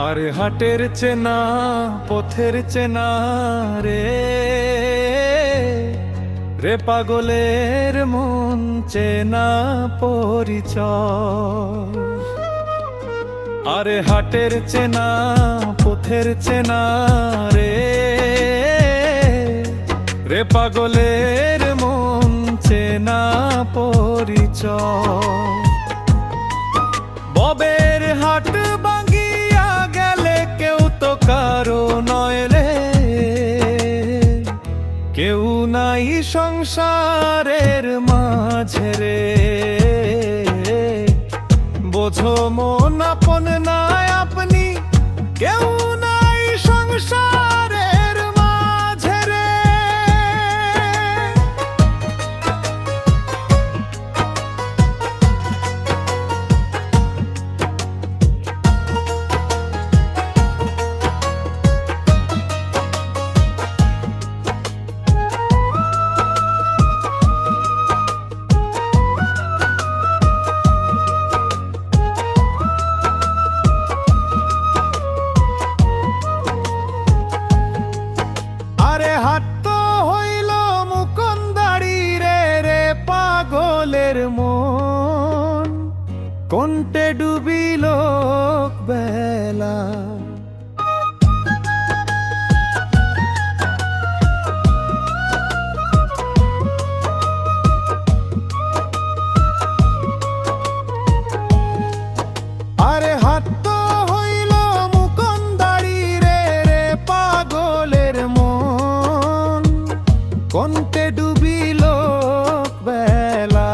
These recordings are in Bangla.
আরে হাটের চেনা পথের চেনা রে রে পাগলের মন চেনা পরিচয়। আরে হাটের চেনা পথের চেনা রে রে পাগলের মন চেনা পরিচয়। ববের হাট ভাঙিয়া গেলে কেউ তো কারো নয় রে, কেউ নাই সংসারের মাঝে রে। বোঝো মন আপন নাই আপনি, কেউ নাই সংসারের মাঝে রে। আরে হাট তো হইল মুকুন্দারি রে রে পাগলের মন, কোনটে ডুবিল বেলা। আরে হাট তো হইল মুকুন্দারি রে রে পাগলের মন, কোনটে ডুবিল বেলা।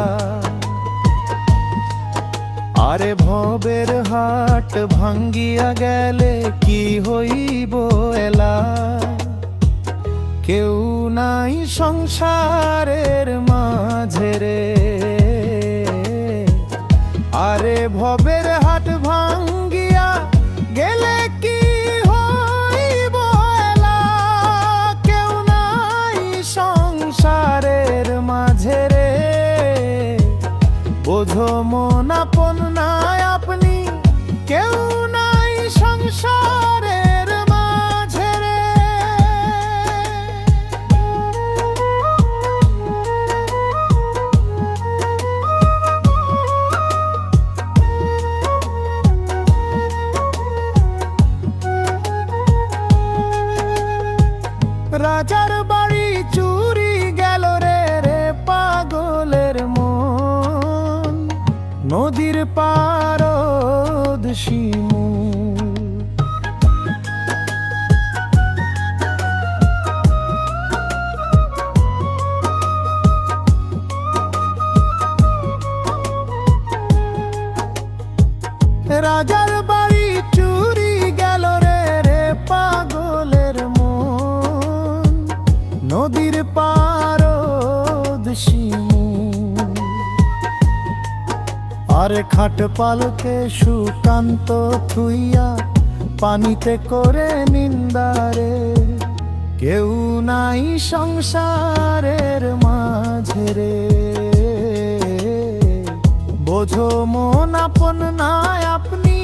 আরে ভবের হাট ভাঙ্গিয়া গেলে কি হইব এলা, কেউ নাই সংসারের মাঝে রে। আরে ভবের হাট ভাঙ্গিয়া গেলে কি হইব এলা, কেউ নাই সংসারের মাঝে রে। বোঝো মন আপন নাই আপনি, কেউ নাই সংসারের মাঝে রে। রাজার বাড়ি চুরি গেল রে রে পাগলের মন, নদীর পারদ শিমুল। রাজার বাড়ি চুরি গেল রে রে পাগলের মন, নদীর পারদ শিমুল। আরে খাট পালকে সুকান্ত থুইয়া পানিতে করে নিন্দারে, কেউ নাই সংসারের মাঝে রে। বোঝো মন আপন নাই আপনি,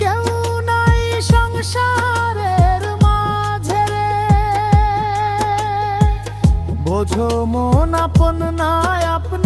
কেউ নাই সংসারের মাঝে রে। বোঝো মন আপন নাই আপনি।